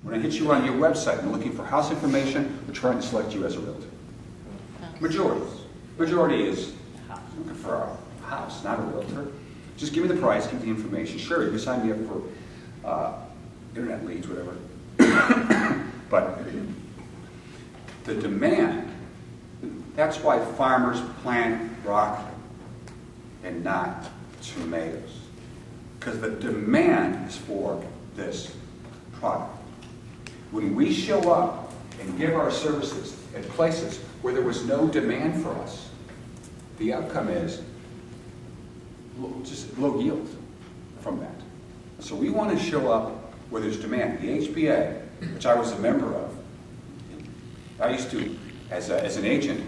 When I hit you on your website and looking for house information, we're trying to select you as a realtor. Majority is looking for a house, not a realtor. Just give me the price, give me the information. Sure, you can sign me up for internet leads, whatever. But the demand, that's why farmers plant broccoli and not tomatoes. Because the demand is for this product. When we show up and give our services at places where there was no demand for us, the outcome is just low yield from that. So we want to show up where there's demand. The HBA, which I was a member of, I used to, as an agent,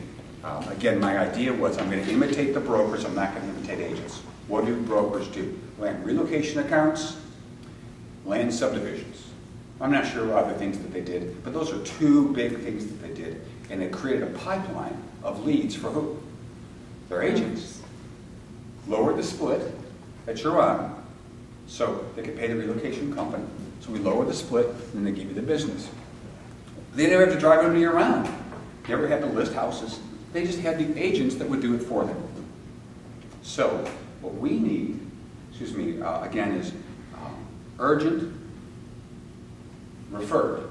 again, my idea was I'm going to imitate the brokers, I'm not going to imitate agents. What do brokers do? Land relocation accounts, land subdivisions. I'm not sure other things that they did, but those are two big things that they did. And it created a pipeline of leads for who? Their agents. Lowered the split that you're on so they could pay the relocation company. So we lower the split and they give you the business. They never have to drive anybody around. Never had to list houses. They just had the agents that would do it for them. So what we need, again, is urgent, referred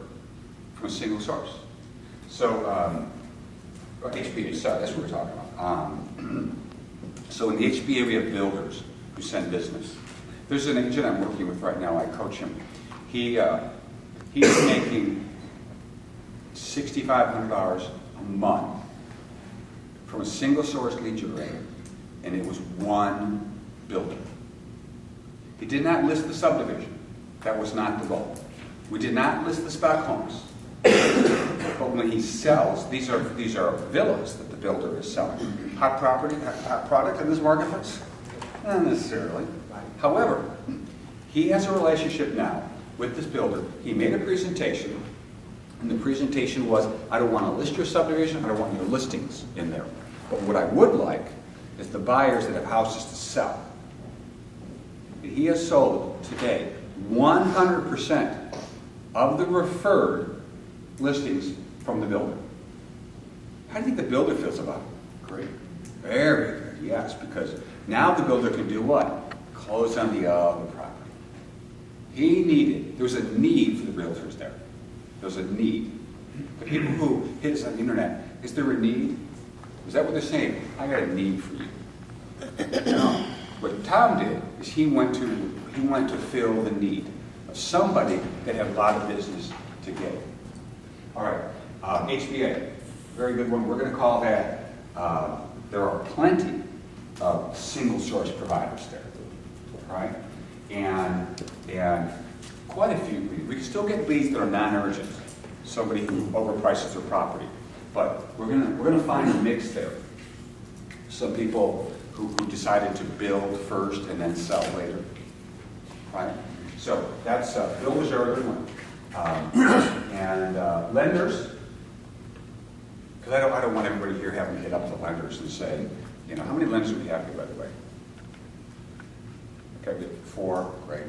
from a single source. So, HBA, sorry, that's what we're talking about. So in the HBA, we have builders who send business. There's an agent I'm working with right now. I coach him. He's making $6,500 a month from a single source lead generator, and it was one builder. He did not list the subdivision. That was not the goal. We did not list the spec homes. But when he sells, these are villas that the builder is selling. Hot product in this marketplace? Not necessarily. However, he has a relationship now with this builder. He made a presentation, and the presentation was, I don't want to list your subdivision, I don't want your listings in there. But what I would like is the buyers that have houses to sell. He has sold today 100% of the referred listings from the builder. How do you think the builder feels about it? Great. Very good, yes, because now the builder can do what? Close on the other property. There was a need for the realtors there. There was a need. The people who hit us on the internet, is there a need? Is that what they're saying? I got a need for you. No. What Tom did is he went to fill the need of somebody that had a lot of business to get. All right, HBA, very good one. We're going to call that, there are plenty of single source providers there, right? And quite a few, we can still get leads that are non-urgent, somebody who overprices their property. But we're gonna find a mix there. Some people who decided to build first and then sell later, right? So that's builders are a good one, and lenders. Because I don't want everybody here having to hit up the lenders and say, you know, how many lenders do we have here, by the way? Okay, we have 4. Great.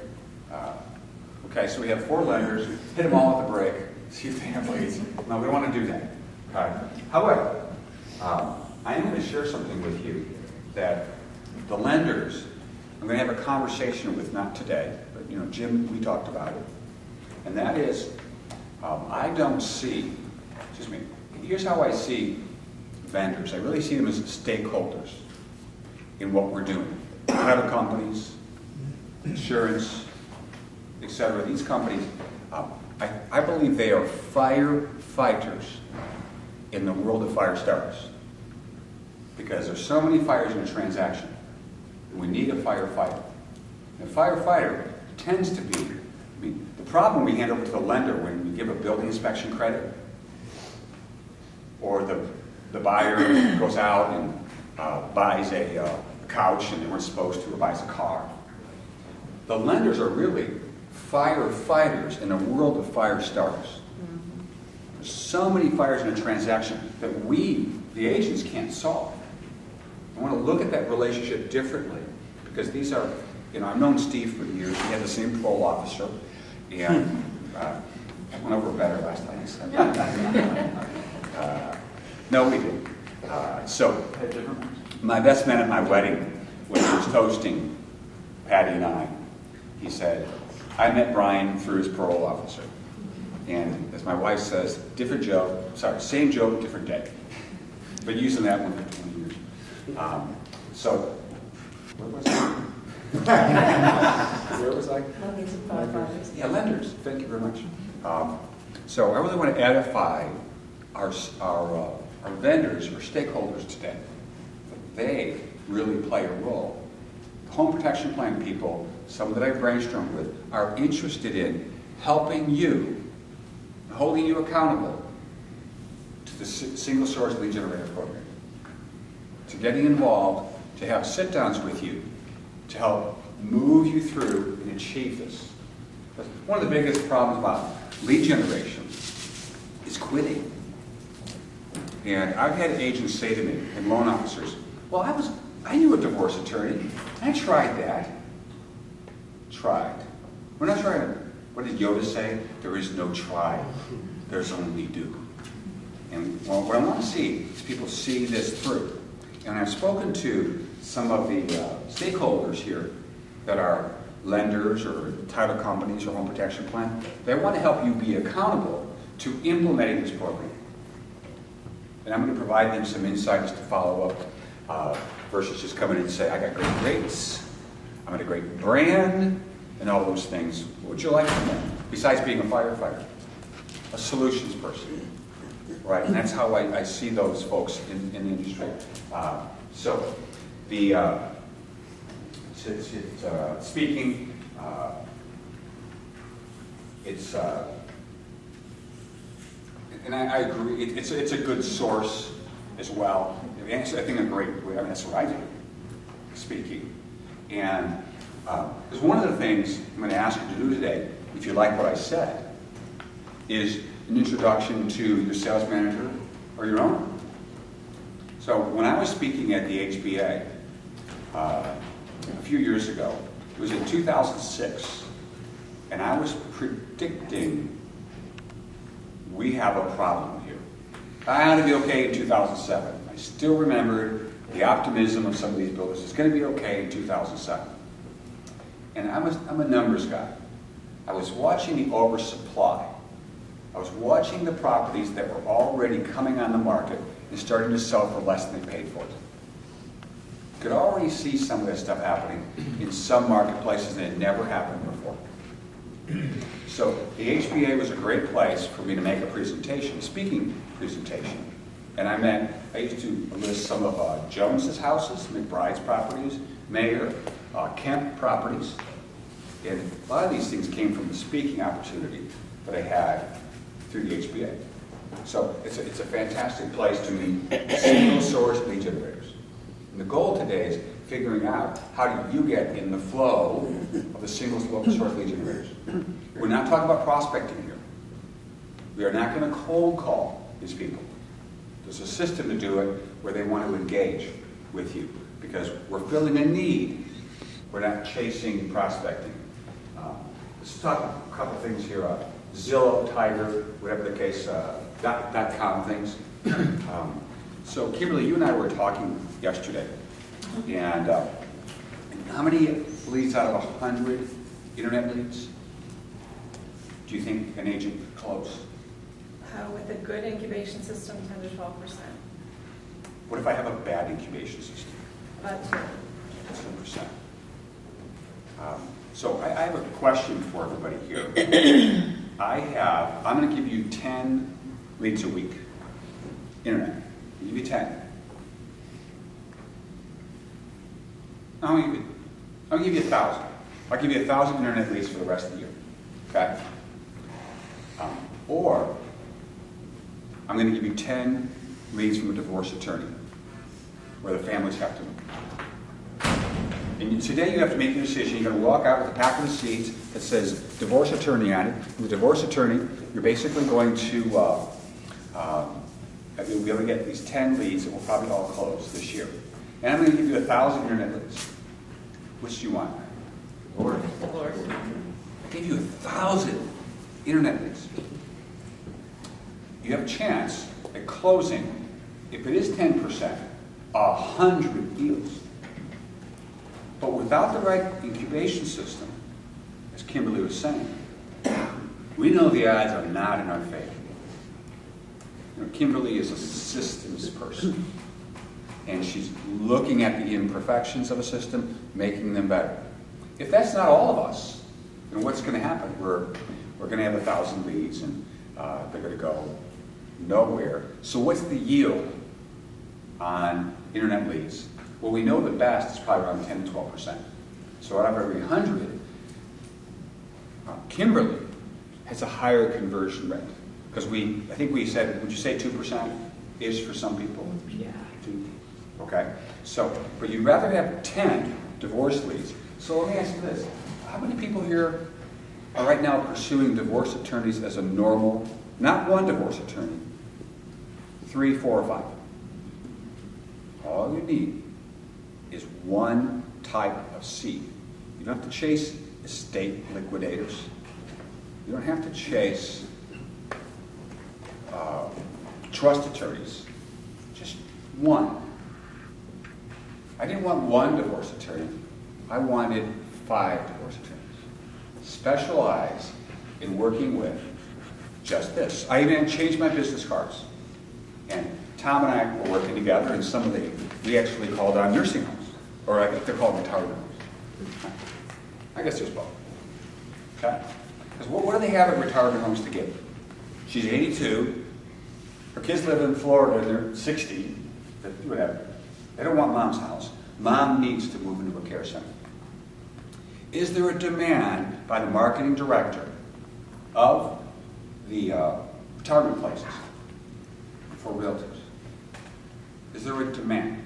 Okay, so we have 4 lenders. Hit them all at the break. See if they have leads. No, we don't want to do that. However, I am going to share something with you that the lenders, I'm going to have a conversation with, not today, but Jim, we talked about it. And that is, I don't see, here's how I see vendors. I really see them as stakeholders in what we're doing. Title companies, insurance, etc. These companies, I believe they are firefighters in the world of fire starters. Because there's so many fires in a transaction. We need a firefighter. And a firefighter tends to be, the problem we hand over to the lender when we give a building inspection credit, or the buyer goes out and buys a couch and they weren't supposed to, or buys a car. The lenders are really firefighters in a world of fire starters. There's so many fires in a transaction that we, the agents, can't solve. I want to look at that relationship differently, because these are, I've known Steve for years. He had the same parole officer, and went over better last time. No, we didn't. So, my best man at my wedding, when he was toasting Patty and I, he said, I met Bryan through his parole officer. And as my wife says, different joke, sorry, same joke, different day. Been using that one for 20 years. So, where was I? Where was I? Yeah, lenders. Thank you very much. So I really want to edify our vendors, our stakeholders today. They really play a role. The home protection plan people, some that I've brainstormed with, are interested in helping you, holding you accountable to the single source lead generator program, to getting involved, to have sit-downs with you, to help move you through and achieve this. But one of the biggest problems about lead generation is quitting. And I've had agents say to me, and loan officers, well, I knew a divorce attorney. I tried that. Tried. We're not trying. What did Yoda say? There is no try. There's only do. And well, what I want to see is people see this through. And I've spoken to some of the stakeholders here that are lenders or title companies or home protection plan. They want to help you be accountable to implementing this program. And I'm going to provide them some insights to follow up versus just coming in and say, I got great rates, I'm at a great brand, and all those things. What would you like from them? Besides being a firefighter, a solutions person, right? And that's how I see those folks in the industry. So the speaking, it's and I agree. It's a good source as well. I think a great. I mean, that's what I do. Speaking, and because one of the things I'm going to ask you to do today, if you like what I said, is an introduction to your sales manager or your owner. So when I was speaking at the HBA a few years ago, it was in 2006, and I was predicting we have a problem here. I ought to be okay in 2007. I still remembered the optimism of some of these builders. It's going to be okay in 2007. And I'm a numbers guy. I was watching the oversupply. I was watching the properties that were already coming on the market and starting to sell for less than they paid for it. Could already see some of that stuff happening in some marketplaces that had never happened before. So the HBA was a great place for me to make a presentation, a speaking presentation. And I used to list some of Jones's houses, McBride's properties, Mayer, Kemp properties. And a lot of these things came from the speaking opportunity that I had through the HBA. So it's a fantastic place to meet single source lead generators. And the goal today is figuring out how do you get in the flow of the single source lead generators. We're not talking about prospecting here. We are not going to cold call these people. There's a system to do it where they want to engage with you because we're filling a need. We're not chasing prospecting. Let's talk a couple things here. Zillow, Tiger, whatever the case, .com things. So Kimberly, you and I were talking yesterday. And how many leads out of 100 internet leads do you think an agent could close? With a good incubation system, 10 to 12%. What if I have a bad incubation system? About 10%. So I have a question for everybody here. I'm going to give you 10 leads a week. Internet. I'll give you 10. I'll give you 1,000. I'll give you 1,000 internet leads for the rest of the year. Okay? Or I'm going to give you 10 leads from a divorce attorney where the families have to move. And today you have to make your decision. You're going to walk out with a pack of receipts that says divorce attorney on it. With the divorce attorney, you're basically going to you'll be able to get these 10 leads that will probably all close this year. And I'm going to give you 1,000 internet leads. Which do you want? Divorce. I gave you 1,000 internet leads. you have a chance at closing, if it is 10%, 100 deals. But without the right incubation system, as Kimberly was saying, we know the odds are not in our favor. You know, Kimberly is a systems person, and she's looking at the imperfections of a system, making them better. If that's not all of us, then what's going to happen? We're going to have 1,000 leads, and they're going to go nowhere. So what's the yield on internet leads? Well, we know the best is probably around 10 to 12%. So out of every 100, Kimberly has a higher conversion rate. Because I think we said, would you say 2% is for some people? Yeah. 2? Okay. So, but you'd rather have 10 divorce leads. So let me ask you this. How many people here are right now pursuing divorce attorneys as a normal, not one divorce attorney, 3, 4, or 5? All you need is one type of seed. You don't have to chase estate liquidators. You don't have to chase trust attorneys. Just one. I didn't want one divorce attorney. I wanted 5 divorce attorneys. Specialize in working with just this. I even changed my business cards. And Tom and I were working together, and we actually called on nursing homes. Or I think they're called retirement homes. I guess there's both. Okay? Because what do they have at retirement homes to give? She's 82. Her kids live in Florida, and they're 60. Whatever. They don't want mom's house. Mom needs to move into a care center. Is there a demand by the marketing director of the retirement places for realtors? Is there a demand?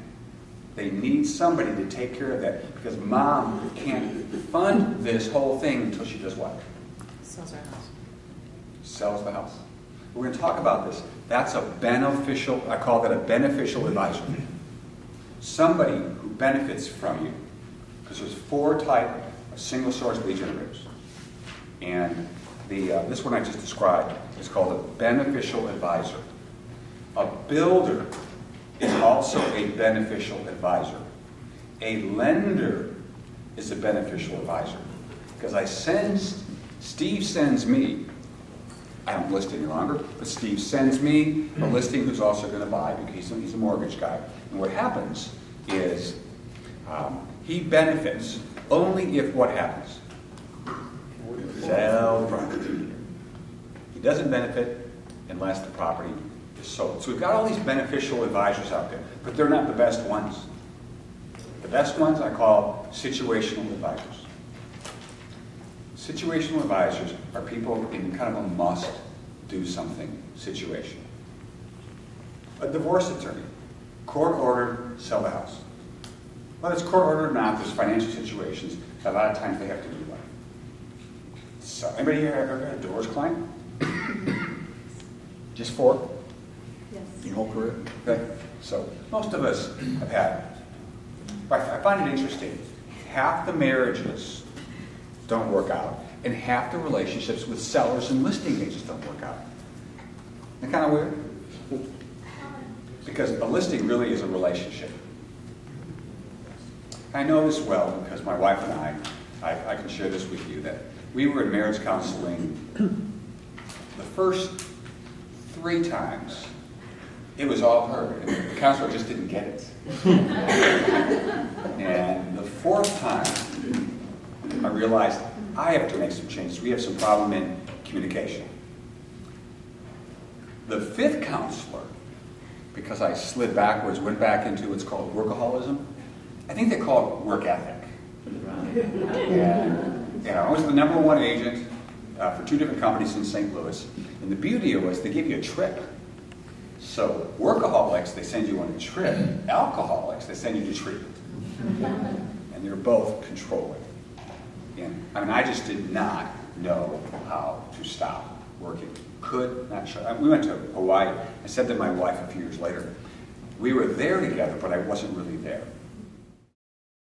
They need somebody to take care of that because mom can't fund this whole thing until she does what? Sells her house. Sells the house. We're going to talk about this. That's a beneficial, I call that a beneficial advisor. Somebody who benefits from you. Because there's 4 types of single source lead generators. And this one I just described is called a beneficial advisor. A builder is also a beneficial advisor. A lender is a beneficial advisor. Because Steve sends me, I don't list any longer, but Steve sends me a listing who's also going to buy because he's a mortgage guy. And what happens is he benefits only if what happens? Sell the property. He doesn't benefit unless the property is sold. So we've got all these beneficial advisors out there, but they're not the best ones. The best ones I call situational advisors. Situational advisors are people in kind of a must-do something situation. A divorce attorney, court ordered, sell the house. Whether it's court ordered or not, there's financial situations. A lot of times they have to do that. So, anybody here ever had a divorce client? Just 4? Yes. Your whole career? Okay. So, most of us have had it. I find it interesting. Half the marriages don't work out, and half the relationships with sellers and listing agents don't work out. Isn't that kind of weird? Because a listing really is a relationship. I know this well because my wife and I can share this with you, that we were in marriage counseling the first 3 times. It was all her, and the counselor just didn't get it. And the 4th time, I realized I have to make some changes. We have some problem in communication. The 5th counselor, because I slid backwards, went back into what's called workaholism. I think they call it work ethic. And I was the #1 agent for 2 different companies in St. Louis. And the beauty was they give you a trip. So workaholics, they send you on a trip. Alcoholics, they send you to treatment. And they're both controlling. And I just did not know how to stop working. Could not shut. We went to Hawaii. I said to my wife a few years later, we were there together, but I wasn't really there.